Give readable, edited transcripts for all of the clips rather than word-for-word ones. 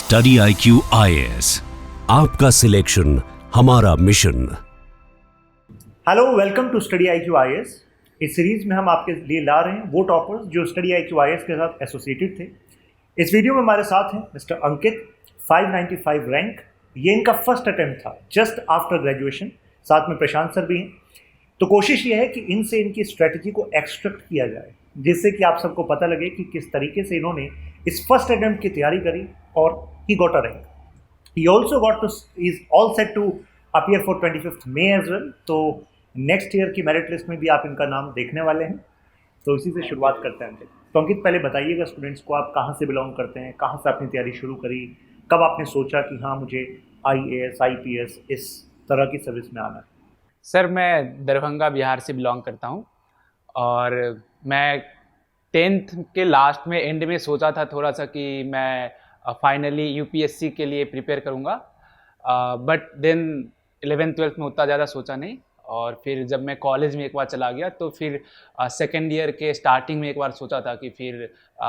Study IQ IAS, आपका selection हमारा मिशन। Hello, welcome to study IQ IAS। इस सीरीज में हम आपके लिए ला रहे हैं वो टॉपर्स जो स्टडी IQ IAS के साथ एसोसिएटेड थे। इस वीडियो में हमारे साथ हैं मिस्टर अंकित, 595 रैंक। ये इनका फर्स्ट अटेम्प्ट था जस्ट आफ्टर ग्रेजुएशन। साथ में प्रशांत सर भी हैं। तो कोशिश ये है कि इनसे इनकी स्ट्रेटजी को एक्सट्रैक्ट किया जाए, जिससे कि आप सबको पता लगे कि किस तरीके से इन्होंने इस फर्स्ट अटेम्प्ट की तैयारी करी और he got a rank. He also got to is all set to appear for 25th May as well. तो नेक्स्ट ईयर की मेरिट लिस्ट में भी आप इनका नाम देखने वाले हैं। तो इसी से शुरुआत करते हैं अंकित। तो अंकित, पहले बताइएगा स्टूडेंट्स को आप कहाँ से बिलोंग करते हैं, कहाँ से अपनी तैयारी शुरू करी, कब आपने सोचा कि हाँ मुझे IAS IPS इस तरह की सर्विस में आना है। सर, मैं दरभंगा बिहार से बिलोंग करता हूँ और मैं 10th के लास्ट में एंड में सोचा था थोड़ा सा कि मैं फाइनली UPSC के लिए प्रिपेयर करूँगा, बट देन 11th-12th में उतना ज़्यादा सोचा नहीं। और फिर जब मैं कॉलेज में एक बार चला गया तो फिर सेकेंड ईयर के स्टार्टिंग में एक बार सोचा था कि फिर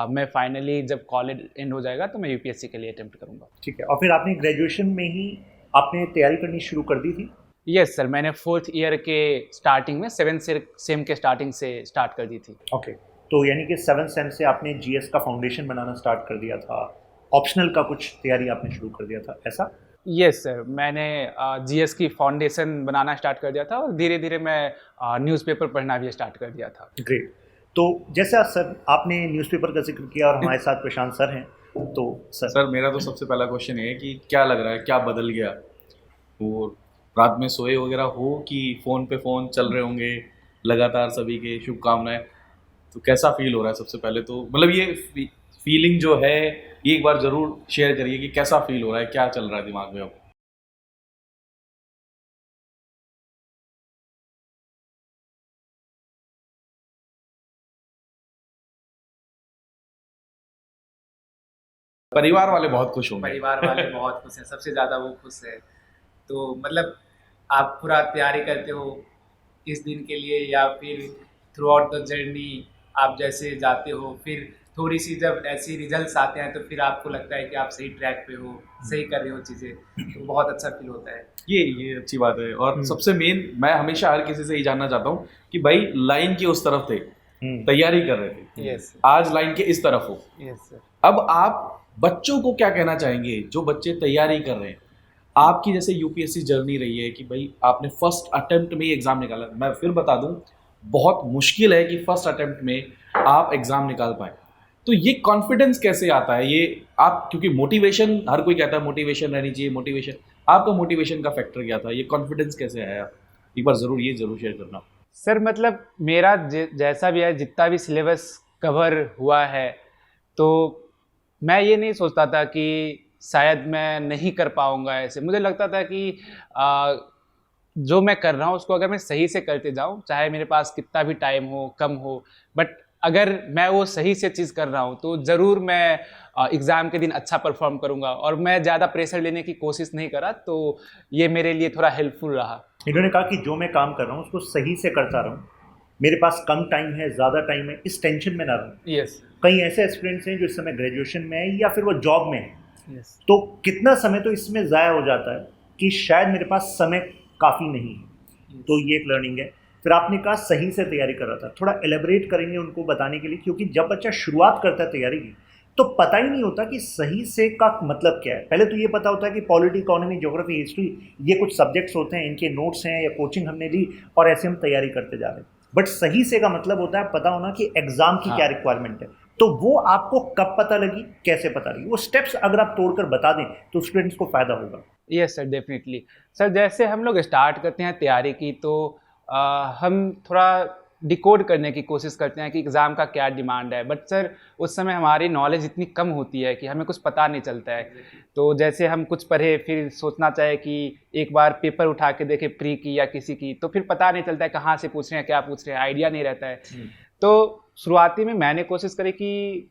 मैं फाइनली जब कॉलेज एंड हो जाएगा तो मैं UPSC के लिए अटेम्प्ट करूँगा। ठीक है, और फिर आपने ग्रेजुएशन में ही आपने तैयारी करनी शुरू कर दी थी? यस सर, मैंने 4th ईयर के स्टार्टिंग में 7th सेम के स्टार्टिंग से स्टार्ट कर दी थी। ओके, तो यानी कि 7th सेम से आपने GS का फाउंडेशन बनाना स्टार्ट कर दिया था, ऑप्शनल का कुछ तैयारी आपने शुरू कर दिया था, ऐसा? यस सर, मैंने GS की फाउंडेशन बनाना स्टार्ट कर दिया था और धीरे धीरे मैं न्यूज़पेपर पढ़ना भी स्टार्ट कर दिया था। ग्रेट। तो जैसे आज सर आपने न्यूज़पेपर का जिक्र किया और हमारे साथ प्रशांत सर हैं, तो सर मेरा तो सबसे पहला क्वेश्चन है कि क्या लग रहा है, क्या बदल गया? और रात में सोए वगैरह हो कि फ़ोन पे फ़ोन चल रहे होंगे लगातार, सभी के शुभकामनाएं, तो कैसा फील हो रहा है? सबसे पहले तो मतलब ये फीलिंग जो है ये एक बार ज़रूर शेयर करिए कि कैसा फील हो रहा है, क्या चल रहा है दिमाग में अब? परिवार वाले बहुत खुश होंगे। परिवार वाले बहुत खुश हैं, सबसे ज़्यादा वो खुश है। तो मतलब आप पूरा तैयारी करते हो इस दिन के लिए या फिर थ्रू आउट द जर्नी आप जैसे जाते हो, फिर थोड़ी सी जब ऐसी रिजल्ट्स आते हैं तो फिर आपको लगता है कि आप सही ट्रैक पे हो, सही कर रहे हो चीज़ें, तो बहुत अच्छा फील होता है। ये अच्छी बात है। और सबसे मेन मैं हमेशा हर किसी से ये जानना चाहता हूँ कि भाई लाइन के उस तरफ थे, तैयारी कर रहे थे, यस आज लाइन के इस तरफ हो। Yes sir. अब आप बच्चों को क्या कहना चाहेंगे जो बच्चे तैयारी कर रहे हैं? आपकी जैसे UPSC जर्नी रही है कि भाई आपने फर्स्ट अटेम्प्ट में ही एग्ज़ाम निकाला। मैं फिर बता दूं, बहुत मुश्किल है कि फर्स्ट अटेम्प्ट में आप एग्ज़ाम निकाल पाए। तो ये कॉन्फिडेंस कैसे आता है? ये आप, क्योंकि मोटिवेशन हर कोई कहता है मोटिवेशन रहनी चाहिए, मोटिवेशन, आपका मोटिवेशन का फैक्टर क्या था? ये कॉन्फिडेंस कैसे आया? एक बार ज़रूर शेयर करना। सर मतलब मेरा जैसा भी है, जितना भी सिलेबस कवर हुआ है, तो मैं ये नहीं सोचता था कि शायद मैं नहीं कर पाऊँगा। ऐसे मुझे लगता था कि जो मैं कर रहा हूँ उसको अगर मैं सही से करते जाऊँ, चाहे मेरे पास कितना भी टाइम हो, कम हो, बट अगर मैं वो सही से चीज़ कर रहा हूँ तो ज़रूर मैं एग्ज़ाम के दिन अच्छा परफॉर्म करूँगा। और मैं ज़्यादा प्रेशर लेने की कोशिश नहीं करा, तो ये मेरे लिए थोड़ा हेल्पफुल रहा। इन्होंने कहा कि जो मैं काम कर रहा हूँ उसको सही से करता रहूँ, मेरे पास कम टाइम है, ज़्यादा टाइम है, इस टेंशन में ना रहूँ। यस। कई ऐसे एस्पिरेंट्स हैं जो इस समय ग्रेजुएशन में है या फिर वो जॉब में है। यस। तो कितना समय तो इसमें ज़ाया हो जाता है कि शायद मेरे पास समय काफ़ी नहीं है। तो ये एक लर्निंग है। फिर आपने कहा सही से तैयारी कर रहा था, थोड़ा एलेबरेट करेंगे उनको बताने के लिए, क्योंकि जब बच्चा शुरुआत करता है तैयारी की तो पता ही नहीं होता कि सही से का मतलब क्या है। पहले तो ये पता होता है कि पॉलिटी, इकोनॉमी, ज्योग्राफी, हिस्ट्री, ये कुछ सब्जेक्ट्स होते हैं, इनके नोट्स हैं या कोचिंग हमने ली और ऐसे हम तैयारी करते जा रहे हैं। बट सही से का मतलब होता है पता होना कि एग्जाम की क्या रिक्वायरमेंट है। तो वो आपको कब पता लगी, कैसे पता लगी? वो स्टेप्स अगर आप तोड़कर बता दें तो स्टूडेंट्स को फायदा होगा। Yes sir, definitely. सर जैसे हम लोग स्टार्ट करते हैं तैयारी की तो हम थोड़ा डिकोड करने की कोशिश करते हैं कि एग्ज़ाम का क्या डिमांड है, बट सर उस समय हमारी नॉलेज इतनी कम होती है कि हमें कुछ पता नहीं चलता है। तो जैसे हम कुछ पढ़े, फिर सोचना चाहे कि एक बार पेपर उठा के देखे प्री की या किसी की, तो फिर पता नहीं चलता है कहाँ से पूछ रहे हैं, क्या पूछ रहे हैं, आइडिया नहीं रहता है। तो शुरुआती में मैंने कोशिश करी कि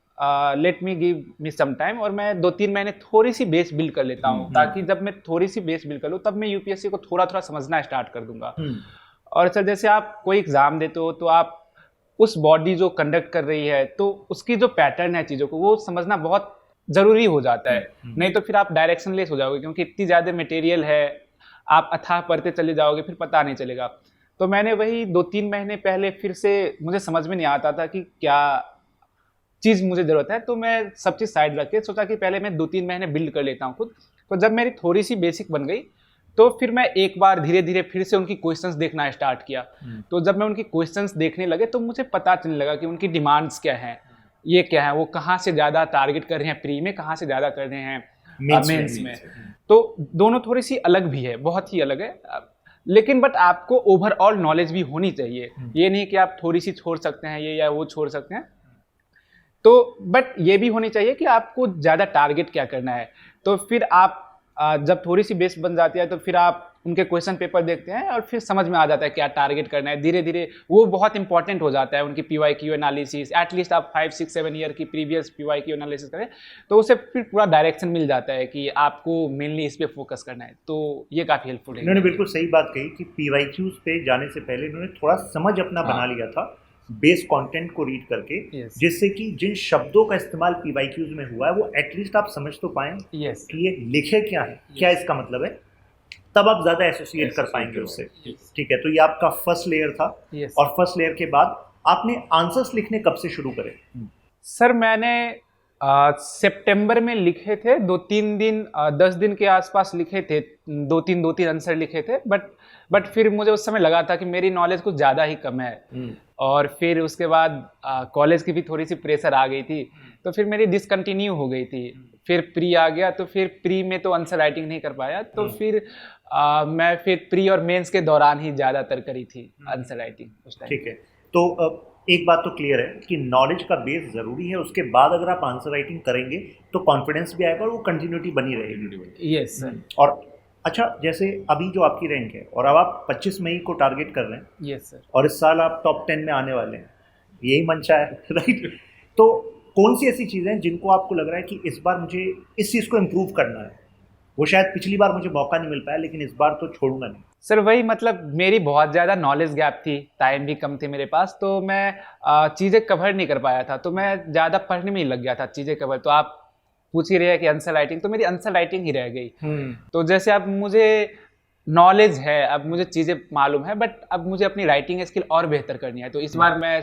let me give me some time, और मैं 2-3 महीने थोड़ी सी बेस बिल्ड कर लेता हूँ, ताकि जब मैं थोड़ी सी बेस बिल्ड कर लूँ तब मैं UPSC को थोड़ा थोड़ा समझना स्टार्ट कर दूंगा। और सर जैसे आप कोई एग्ज़ाम देते हो तो आप उस बॉडी जो कंडक्ट कर रही है तो उसकी जो पैटर्न है चीज़ों को वो समझना बहुत ज़रूरी हो जाता है, नहीं तो फिर आप डायरेक्शनलेस हो जाओगे, क्योंकि इतनी ज़्यादा मटेरियल है, आप अथाह पढ़ते चले जाओगे, फिर पता नहीं चलेगा। तो मैंने वही 2-3 महीने पहले फिर से, मुझे समझ में नहीं आता था कि क्या चीज़ मुझे ज़रूरत है, तो मैं सब चीज़ साइड रख के सोचा कि पहले मैं 2-3 महीने बिल्ड कर लेता हूँ खुद। तो जब मेरी थोड़ी सी बेसिक बन गई, तो फिर मैं एक बार धीरे धीरे फिर से उनकी क्वेश्चंस देखना स्टार्ट किया। तो जब मैं उनकी क्वेश्चंस देखने लगे तो मुझे पता चलने लगा कि उनकी डिमांड्स क्या हैं, ये क्या है, वो कहाँ से ज़्यादा टारगेट कर रहे हैं प्री में, कहाँ से ज़्यादा कर रहे हैं मेंस में। तो दोनों थोड़ी सी अलग भी है, बहुत ही अलग है, लेकिन बट आपको ओवरऑल नॉलेज भी होनी चाहिए। ये नहीं कि आप थोड़ी सी छोड़ सकते हैं ये या वो छोड़ सकते हैं, तो बट ये भी होनी चाहिए कि आपको ज़्यादा टारगेट क्या करना है। तो फिर आप जब थोड़ी सी बेस बन जाती है तो फिर आप उनके क्वेश्चन पेपर देखते हैं और फिर समझ में आ जाता है क्या टारगेट करना है। धीरे धीरे वो बहुत इंपॉर्टेंट हो जाता है, उनकी PYQ एनालिसिस। एटलीस्ट आप 5-6-7 ईयर की प्रीवियस PYQ एनालिसिस करें तो उससे फिर पूरा डायरेक्शन मिल जाता है कि आपको मेनली इस पे फोकस करना है। तो ये काफ़ी हेल्पफुल है। इन्होंने बिल्कुल सही बात कही कि PYQs पे जाने से पहले इन्होंने थोड़ा समझ अपना बना लिया था बेस कंटेंट को रीड करके, जिससे कि जिन शब्दों का इस्तेमाल PYQs में हुआ है वो एटलीस्ट आप समझ तो पाएं कि ये लिखे क्या है, क्या इसका मतलब है, तब आप ज़्यादा एसोसिएट कर पाएंगे उससे। ठीक है, तो ये आपका फर्स्ट लेयर था। और फर्स्ट लेयर के बाद आपने आंसर्स लिखने कब से शुरू करे? सर मैंने सितंबर में लिखे थे, 2-3 दिन 10 दिन के आसपास लिखे थे, 2-3 आंसर लिखे थे। बट फिर मुझे उस समय लगा था कि मेरी नॉलेज कुछ ज़्यादा ही कम है। और फिर उसके बाद कॉलेज की भी थोड़ी सी प्रेशर आ गई थी, तो फिर मेरी डिसकंटिन्यू हो गई थी। फिर प्री आ गया, तो फिर प्री में तो आंसर राइटिंग नहीं कर पाया, तो फिर मैं फिर प्री और मेंस के दौरान ही ज़्यादातर करी थी आंसर राइटिंग उस टाइम। ठीक है, तो एक बात तो क्लियर है कि नॉलेज का बेस ज़रूरी है, उसके बाद अगर आप आंसर राइटिंग करेंगे तो कॉन्फिडेंस भी आएगा और वो कंटिन्यूटी बनी रहेगी। Yes sir. और अच्छा, जैसे अभी जो आपकी रैंक है और अब आप 25 मई को टारगेट कर रहे हैं। Yes sir. और इस साल आप टॉप 10 में आने वाले हैं, यही मंशा है राइट? तो कौन सी ऐसी चीज़ें हैं जिनको आपको लग रहा है कि इस बार मुझे इस चीज़ को इम्प्रूव करना है, वो शायद पिछली बार मुझे मौका नहीं मिल पाया लेकिन इस बार तो छोड़ूंगा नहीं? सर वही, मतलब मेरी बहुत ज़्यादा नॉलेज गैप थी, टाइम भी कम थी मेरे पास, तो मैं चीज़ें कवर नहीं कर पाया था, तो मैं ज़्यादा पढ़ने में ही लग गया था चीज़ें कवर। तो आप पूछ ही रहे हैं कि आंसर राइटिंग, तो मेरी आंसर राइटिंग ही रह गई। तो जैसे अब मुझे नॉलेज है, अब मुझे चीज़ें मालूम है, बट अब मुझे अपनी राइटिंग स्किल और बेहतर करनी है। तो इस बार मैं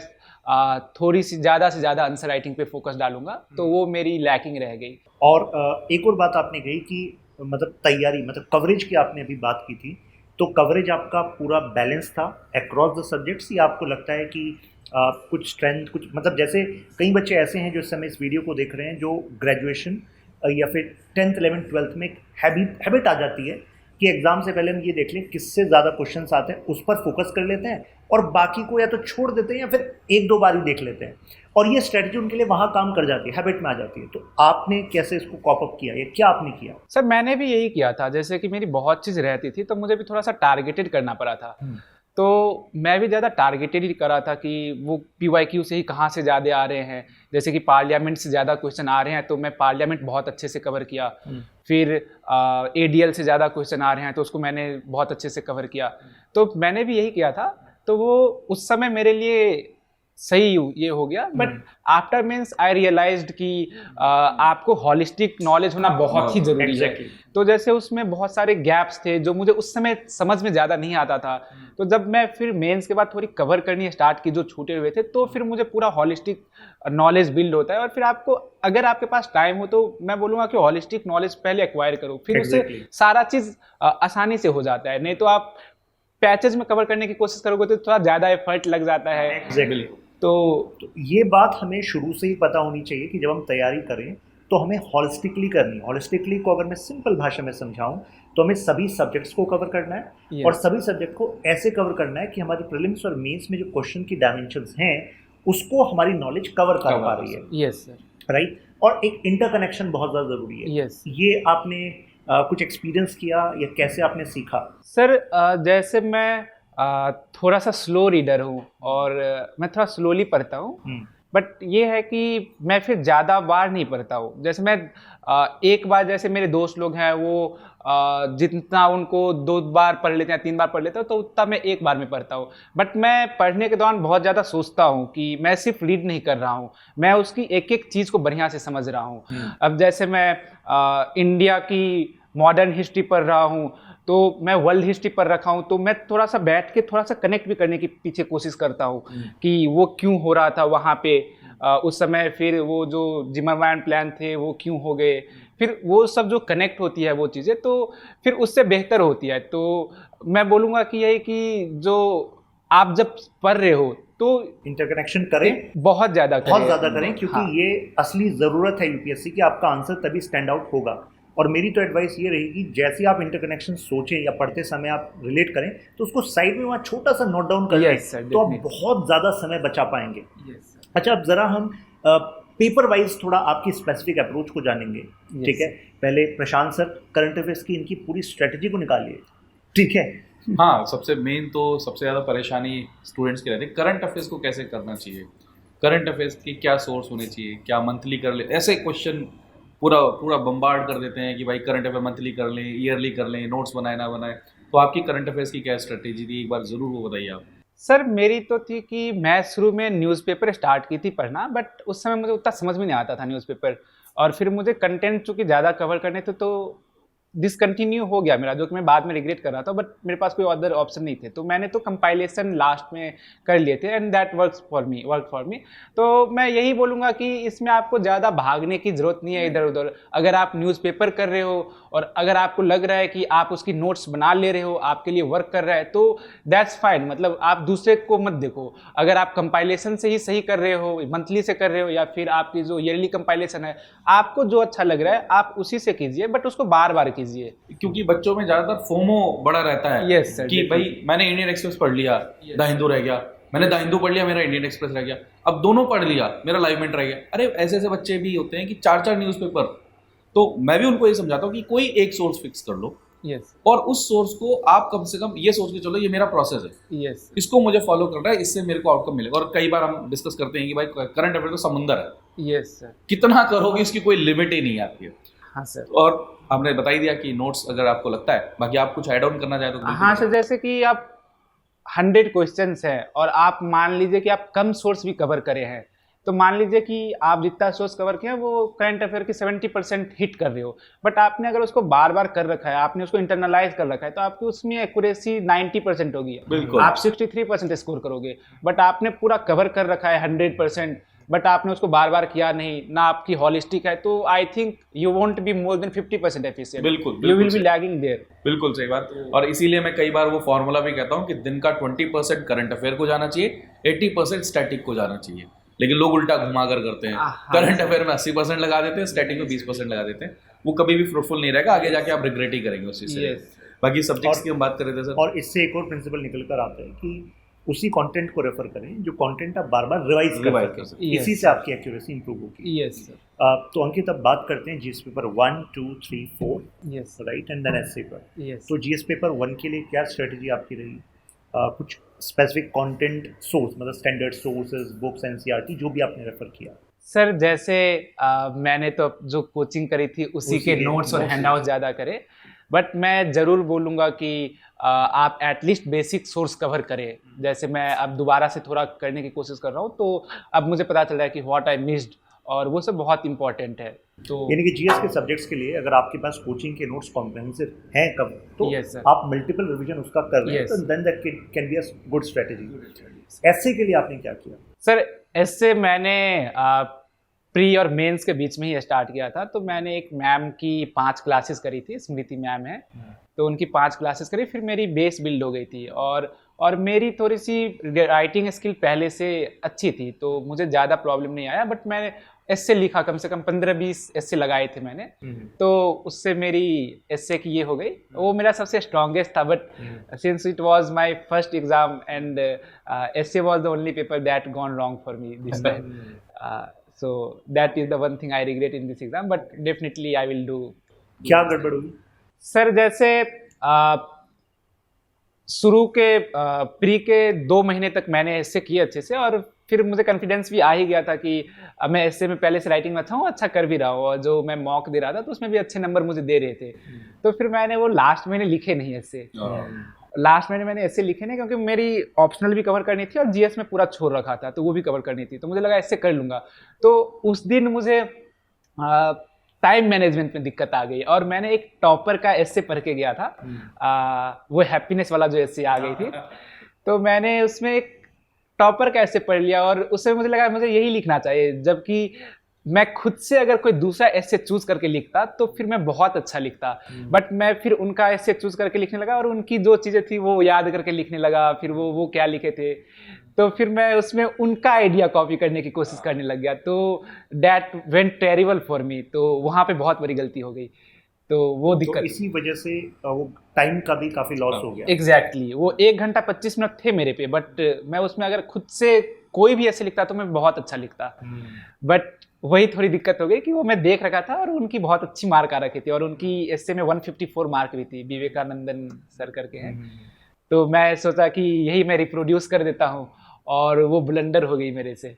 थोड़ी सी ज़्यादा से ज़्यादा आंसर राइटिंग पे फोकस डालूंगा, तो वो मेरी लैकिंग रह गई। और एक और बात आपने कही कि मतलब तैयारी, मतलब कवरेज की आपने अभी बात की थी, तो कवरेज आपका पूरा बैलेंस था अक्रॉस द सब्जेक्ट्स, या आपको लगता है कि कुछ स्ट्रेंथ, कुछ मतलब जैसे कई बच्चे ऐसे हैं जो इस समय इस वीडियो को देख रहे हैं जो ग्रेजुएशन या फिर 10th 11th 12th में एक हैबिट आ जाती है कि एग्जाम से पहले हम ये देख लें किससे ज़्यादा क्वेश्चंस आते हैं, उस पर फोकस कर लेते हैं और बाकी को या तो छोड़ देते हैं या फिर 1-2 बार ही देख लेते हैं, और ये स्ट्रेटजी उनके लिए वहाँ काम कर जाती है, हैबिट में आ जाती है। तो आपने कैसे इसको कॉप अप किया, या क्या आपने किया? सर मैंने भी यही किया था, जैसे कि मेरी बहुत चीज़ रहती थी तो मुझे भी थोड़ा सा टारगेटेड करना पड़ा था। तो मैं भी ज़्यादा टारगेटेड ही करा था कि वो PYQ से ही कहाँ से ज़्यादा आ रहे हैं। जैसे कि पार्लियामेंट से ज़्यादा क्वेश्चन आ रहे हैं तो मैं पार्लियामेंट बहुत अच्छे से कवर किया। फिर ADL से ज़्यादा क्वेश्चन आ रहे हैं तो उसको मैंने बहुत अच्छे से कवर किया। तो मैंने भी यही किया था, तो वो उस समय मेरे लिए सही ये हो गया। But after means I realised कि आपको हॉलिस्टिक नॉलेज होना बहुत ही ज़रूरी है। तो जैसे उसमें बहुत सारे गैप्स थे जो मुझे उस समय समझ में ज़्यादा नहीं आता था, तो जब मैं फिर मेंस के बाद थोड़ी कवर करनी स्टार्ट की जो छूटे हुए थे, तो फिर मुझे पूरा हॉलिस्टिक नॉलेज बिल्ड होता है। और फिर आपको, अगर आपके पास टाइम हो तो मैं बोलूँगा कि हॉलिस्टिक नॉलेज पहले एक्वायर करो, फिर उससे सारा चीज़ आसानी से हो जाता है। नहीं तो आप पैचेज में कवर करने की कोशिश करोगे तो थोड़ा ज़्यादा एफर्ट लग जाता है। तो ये बात हमें शुरू से ही पता होनी चाहिए कि जब हम तैयारी करें तो हमें हॉलिस्टिकली करनी है। हॉलिस्टिकली को अगर मैं सिंपल भाषा में समझाऊं तो हमें सभी सब्जेक्ट्स को कवर करना है, और सभी सब्जेक्ट को ऐसे कवर करना है कि हमारी प्रीलिम्स और मेंस में जो क्वेश्चन की डायमेंशंस हैं उसको हमारी नॉलेज कवर कर पा रही है। Yes sir, right. और एक इंटरकनेक्शन बहुत ज़्यादा ज़रूरी है। यस। ये आपने कुछ एक्सपीरियंस किया या कैसे आपने सीखा? सर जैसे मैं थोड़ा सा स्लो रीडर हूँ और मैं थोड़ा स्लोली पढ़ता हूँ, बट ये है कि मैं फिर ज़्यादा बार नहीं पढ़ता हूँ। जैसे मैं एक बार, जैसे मेरे दोस्त लोग हैं वो जितना उनको 2 बार पढ़ लेते हैं, 3 बार पढ़ लेते हैं, तो उतना मैं एक बार में पढ़ता हूँ। बट मैं पढ़ने के दौरान बहुत ज़्यादा सोचता हूँ कि मैं सिर्फ रीड नहीं कर रहा हूँ, मैं उसकी एक एक चीज़ को बढ़िया से समझ रहा हूँ। अब जैसे मैं इंडिया की मॉडर्न हिस्ट्री पढ़ रहा हूँ, तो मैं वर्ल्ड हिस्ट्री पर रखा हूँ, तो मैं थोड़ा सा बैठ के थोड़ा सा कनेक्ट भी करने की पीछे कोशिश करता हूँ कि वो क्यों हो रहा था वहाँ पे उस समय, फिर वो जो जिमरमैन प्लान थे वो क्यों हो गए, फिर वो सब जो कनेक्ट होती है वो चीज़ें, तो फिर उससे बेहतर होती है। तो मैं बोलूँगा कि यही कि जो आप जब पढ़ रहे हो तो इंटरकनेक्शन करें, बहुत ज़्यादा करें, क्योंकि हाँ। ये असली ज़रूरत है यूपीएससी की, आपका आंसर तभी स्टैंड आउट होगा। और मेरी तो एडवाइस ये रहेगी, जैसे आप इंटरकनेक्शन सोचें या पढ़ते समय आप रिलेट करें, तो उसको साइड में वहाँ छोटा सा नोट डाउन कर लें, तो आप बहुत ज़्यादा समय बचा पाएंगे। अच्छा, अब ज़रा हम पेपर वाइज थोड़ा आपकी स्पेसिफिक अप्रोच को जानेंगे। ठीक है, पहले प्रशांत सर करंट अफेयर्स की इनकी पूरी स्ट्रेटजी को निकालिए। ठीक है, हाँ, सबसे मेन तो सबसे ज़्यादा परेशानी स्टूडेंट्स की रहती है, करंट अफेयर्स को कैसे करना चाहिए, करंट अफेयर्स की क्या सोर्स होने चाहिए, क्या मंथली कर ले, ऐसे क्वेश्चन पूरा बम्बार्ड कर देते हैं कि भाई करंट अफेयर मंथली कर लें, ईयरली कर लें, नोट्स बनाए ना बनाए। तो आपकी करंट अफेयर्स की क्या स्ट्रेटेजी थी, एक बार ज़रूर वो बताइए आप। सर मेरी तो थी कि मैं शुरू में न्यूज़पेपर स्टार्ट की थी पढ़ना, बट उस समय मुझे उतना समझ में नहीं आता था न्यूज़पेपर, और फिर मुझे कंटेंट चूँकि ज़्यादा कवर करने थे तो डिसकंटिन्यू हो गया मेरा, जो कि मैं बाद में रिग्रेट कर रहा था, बट मेरे पास कोई अदर ऑप्शन नहीं थे, तो मैंने तो कंपाइलेशन लास्ट में कर लिए थे, and that work for me. तो मैं यही बोलूँगा कि इसमें आपको ज़्यादा भागने की ज़रूरत नहीं है इधर उधर। अगर आप न्यूज़पेपर कर रहे हो और अगर आपको लग रहा है कि आप उसकी नोट्स बना ले रहे हो, आपके लिए वर्क कर रहा है, तो दैट्स फाइन। मतलब आप दूसरे को मत देखो। अगर आप कंपाइलेशन से ही सही कर रहे हो, मंथली से कर रहे हो, या फिर आपकी जो ईयरली कंपाइलेशन है, आपको जो अच्छा लग रहा है आप उसी से कीजिए, बट उसको बार बार कीजिए। क्योंकि बच्चों में ज़्यादातर फोमो बड़ा रहता है। Yes, sir, कि भाई मैंने इंडियन एक्सप्रेस पढ़ लिया, द हिंदू रह गया, मैंने द हिंदू पढ़ लिया, मेरा इंडियन एक्सप्रेस रह गया, अब दोनों पढ़ लिया, मेरा लाइव मिनट रह गया। अरे ऐसे ऐसे बच्चे भी होते हैं कि 4 न्यूज़पेपर। तो मैं भी उनको ये समझाता हूँ कि कोई एक सोर्स फिक्स कर लो, और उस सोर्स को आप कम से कम ये सोच के चलो ये मेरा प्रोसेस है, इसको मुझे फॉलो करना है, इससे मेरे को आउटकम मिलेगा। और कई बार हम डिस्कस करते हैं कि भाई करंट अफेयर तो समुंदर है, कितना करोगे इसकी कोई लिमिट ही नहीं आती है। हाँ सर। और हमने बता ही दिया कि नोट्स अगर आपको लगता है, बाकी आप कुछ ऐड ऑन करना चाहे तो। हाँ सर, जैसे कि आप 100 क्वेश्चंस हैं और आप मान लीजिए कि आप कम सोर्स भी कवर करे हैं, तो मान लीजिए कि आप जितना सोर्स कवर किया वो करंट अफेयर की 70% हिट कर रहे हो, बट आपने अगर उसको बार बार कर रखा है, आपने उसको इंटरनलाइज कर रखा है, तो आपकी उसमें एक्यूरेसी 90% होगी। बिल्कुल। आप 63% स्कोर करोगे, बट आपने पूरा कवर कर रखा है 100%, बट आपने उसको बार बार किया नहीं, ना आपकी हॉलिस्टिक है, तो I think you won't be more than 50% efficient. बिल्कुल, you will be lagging there. बिल्कुल सही बात। और इसीलिए मैं कई बार वो फॉर्मूला भी कहता हूँ कि दिन का 20% करंट अफेयर को जाना चाहिए, 80% स्टैटिक को जाना चाहिए। लेकिन लोग उल्टा घुमा कर करते हैं, करंट अफेयर में 80% लगा देते हैं, स्टैटिक में 20% लगा देते हैं। वो कभी भी फ्रूटफुल नहीं रहेगा, आगे जाके आप रिग्रेट ही करेंगे उस चीज से। बाकी सब्जेक्ट्स की हम बात कर रहे थे सर, और इससे एक और प्रिंसिपल निकल कर आता है कि उसी कंटेंट को रेफर करें जो कंटेंट आप बार बार रिवाइज कर सकते हैं, इसी से आपकी एक्यूरेसी इंप्रूव होगी। Yes sir. तो अंकित, अब बात करते हैं GS paper 1, 2, 3, 4, yes right, and then essay पर। यस। तो जीएस पेपर 1 के लिए क्या स्ट्रेटजी आपकी रही? कुछ स्पेसिफिक कंटेंट सोर्स, मतलब स्टैंडर्ड सोर्सेज, बुक्स, एनसीईआरटी, जो भी आपने रेफर किया? सर जैसे मैंने तो जो कोचिंग करी थी उसी के नोट्स और हैंडआउट ज़्यादा करे, बट मैं ज़रूर बोलूँगा कि आप एटलीस्ट बेसिक सोर्स कवर करें। जैसे मैं अब दोबारा से थोड़ा करने की कोशिश कर रहा हूँ, तो अब मुझे पता चल रहा है कि व्हाट आई मिस्ड, और वो सब बहुत इंपॉर्टेंट है। तो यानी कि जीएस के सब्जेक्ट्स के लिए अगर आपके पास कोचिंग के नोट्स कॉम्प्रिहेंसिव हैं कब, तो आप मल्टीपल रिवीजन उसका कर रहे हैं, तो then that can be a good strategy. Essay के लिए आपने क्या किया? सर एसए मैंने प्री और मेंस के बीच में ही स्टार्ट किया था। तो मैंने एक मैम की 5 क्लासेस करी थी, स्मृति मैम है, तो उनकी 5 क्लासेस करी, फिर मेरी बेस बिल्ड हो गई थी, और मेरी थोड़ी सी राइटिंग स्किल पहले से अच्छी थी, तो मुझे ज़्यादा प्रॉब्लम नहीं आया। बट मैंने एस्से लिखा, कम से कम 15-20 एस्से लगाए थे मैंने, तो उससे मेरी एस्से की ये हो गई, वो मेरा सबसे स्ट्रॉन्गेस्ट था। But since it was my first exam and essay was the only paper that gone wrong for me this time, so that is the one thing I regret in this exam, but definitely I will do. क्या गड़बड़ हुई sir? जैसे शुरू के pre के 2 महीने तक मैंने इससे किए अच्छे से, और फिर मुझे कॉन्फिडेंस भी आ ही गया था कि अब मैं ऐसे में पहले से राइटिंग में अच्छा हूँ, अच्छा कर भी रहा हूँ, और जो मैं मॉक दे रहा था तो उसमें भी अच्छे नंबर मुझे दे रहे थे। तो फिर मैंने वो लास्ट महीने लिखे नहीं ऐसे, लास्ट महीने मैंने ऐसे लिखे नहीं, क्योंकि मेरी ऑप्शनल भी कवर करनी थी और जीएस में पूरा छोड़ रखा था तो वो भी कवर करनी थी, तो मुझे लगा ऐसे कर लूँगा। तो उस दिन मुझे टाइम मैनेजमेंट में दिक्कत आ गई और मैंने एक टॉपर का एस्से पढ़ के गया था, वो हैप्पीनेस वाला जो एस्से आ गई थी, तो मैंने उसमें एक टॉपर का एस्से पढ़ लिया और उससे मुझे लगा मुझे यही लिखना चाहिए, जबकि मैं खुद से अगर कोई दूसरा एस्से चूज करके लिखता तो फिर मैं बहुत अच्छा लिखता, बट मैं फिर उनका एस्से चूज करके लिखने लगा और उनकी जो चीज़ें थी वो याद करके लिखने लगा, फिर वो क्या लिखे थे, तो फिर मैं उसमें उनका आइडिया कॉपी करने की कोशिश करने लग गया, तो that went terrible for me, तो वहाँ पे बहुत बड़ी गलती हो गई, तो वो दिक्कत। तो इसी वजह से वो टाइम का भी काफ़ी लॉस हो गया। एग्जैक्टली वो 1 घंटा 25 मिनट थे मेरे पे, बट मैं उसमें अगर खुद से कोई भी ऐसे लिखता तो मैं बहुत अच्छा लिखता, बट वही थोड़ी दिक्कत हो गई कि वो मैं देख रखा था और उनकी बहुत अच्छी मार्क आ रखी थी और उनकी एस्से में 154 मार्क भी थी, विवेकानंदन सर करके हैं, तो मैं सोचा कि यही मैं रिप्रोड्यूस कर देता हूँ और वो ब्लंडर हो गई मेरे से,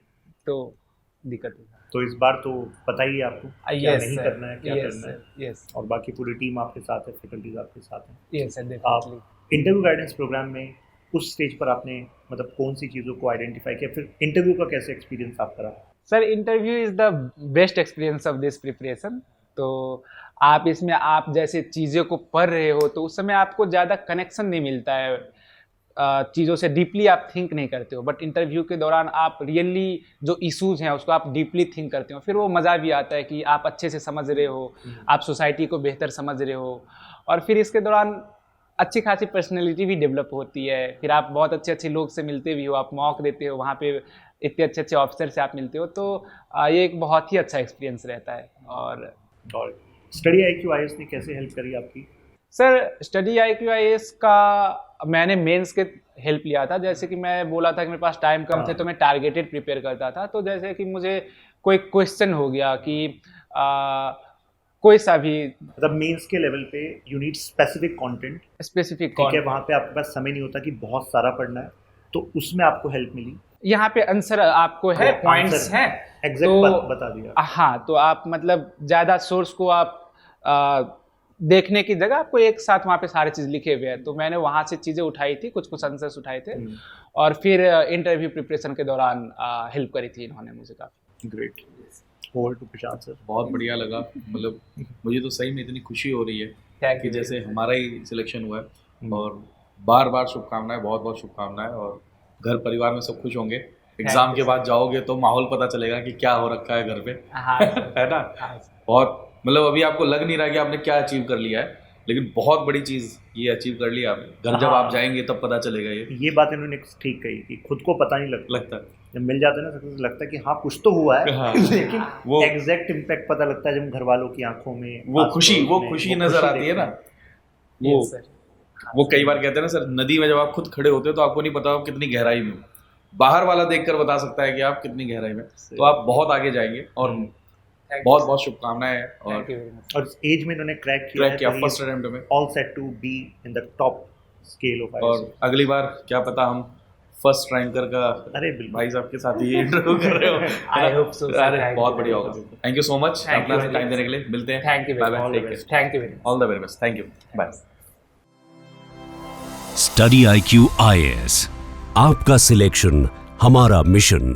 तो दिक्कत हुई। तो इस बार तो पता ही है आपको क्या नहीं करना है, क्या करना है, यस, और बाकी पूरी टीम आपके साथ है, फैकल्टीज आपके साथ है। यस सर, आप इंटरव्यू गाइडेंस प्रोग्राम में उस स्टेज पर आपने मतलब कौन सी चीज़ों को आइडेंटिफाई किया, फिर इंटरव्यू का कैसे एक्सपीरियंस आपका रहा? Sir interview is the best experience of this preparation. तो आप इसमें आप जैसे चीज़ों को पढ़ रहे हो तो उस समय आपको ज़्यादा कनेक्शन नहीं मिलता है, चीज़ों से डीपली आप थिंक नहीं करते हो, बट इंटरव्यू के दौरान आप रियली जो इश्यूज़ हैं उसको आप डीपली थिंक करते हो, फिर वो मज़ा भी आता है कि आप अच्छे से समझ रहे हो, आप सोसाइटी को बेहतर समझ रहे हो, और फिर इसके दौरान अच्छी खासी पर्सनैलिटी भी डेवलप होती है, फिर आप बहुत अच्छे अच्छे लोग से मिलते भी हो, आप मॉक देते हो, वहाँ पे इतने अच्छे अच्छे ऑफिसर से आप मिलते हो, तो ये एक बहुत ही अच्छा एक्सपीरियंस रहता है। और स्टडी IQ IAS ने कैसे हेल्प करी आपकी? सर स्टडी IQ IAS का मैंने मेंस के हेल्प लिया था, जैसे कि मैं बोला था कि मेरे पास टाइम कम थे तो मैं टारगेटेड प्रिपेयर करता था, तो जैसे कि मुझे कोई क्वेश्चन हो गया कि कोई सा भी, मतलब मेंस के लेवल पे you need specific content, specific, ठीक है, वहाँ पे आपके पास समय नहीं होता कि बहुत सारा पढ़ना है, तो उसमें आपको हेल्प मिली। यहाँ पे आंसर आपको है, पॉइंट्स हैं, एग्जैक्ट तो बता दिया। हाँ, तो आप मतलब ज़्यादा सोर्स को आप देखने की जगह आपको एक साथ वहाँ पे सारे चीज़ लिखे हुए हैं, तो मैंने वहाँ से चीज़ें उठाई थी, कुछ आंसर्स उठाए थे, और फिर इंटरव्यू प्रिपरेशन के दौरान हेल्प करी थी इन्होंने मुझे काफ़ी। Great. Over to Prashant sir. बहुत बढ़िया लगा, मतलब मुझे तो सही में इतनी खुशी हो रही है कि जैसे हमारा ही सिलेक्शन हुआ है, और बार बार शुभकामनाएं, बहुत बहुत शुभकामनाएं, और घर परिवार में सब खुश होंगे। एग्जाम के बाद जाओगे तो माहौल पता चलेगा कि क्या हो रखा है घर पे, है ना। बहुत मतलब अभी आपको लग नहीं रहा कि आपने क्या अचीव कर लिया है, लेकिन बहुत बड़ी चीज़ ये अचीव कर लिया आपने। घर जब आप जाएंगे तब पता चलेगा। ये बात इन्होंने ठीक कही कि खुद को पता नहीं लगता, जब मिल जाता है ना सबसे लगता है कि हाँ कुछ तो हुआ है, हाँ। लेकिन वो एग्जैक्ट इम्पैक्ट पता लगता है जब घर वालों की आंखों में वो खुशी नजर आती है ना। वो कई बार कहते हैं ना सर, नदी में जब आप खुद खड़े होते हो तो आपको नहीं पता आप कितनी गहराई में हो, बाहर वाला देखकर बता सकता है कि आप कितनी गहराई में, तो आप बहुत आगे जाएंगे। और बहुत बहुत शुभकामनाएं। और इस एज में इन्होंने क्रैक किया फर्स्ट अटेम्प्ट में, all set to be in the top scale of. और अगली बार क्या पता हम फर्स्ट रैंकर का, अरे भाई साहब के साथ ही इंटरव्यू कर रहे हो। I hope so. अरे बहुत बढ़िया होगा। थैंक यू सो मच अपना टाइम देने के लिए। मिलते हैं। Thank you, bye bye, thank you, all the very best, thank you, bye. Study IQ IAS, आपका सिलेक्शन हमारा मिशन।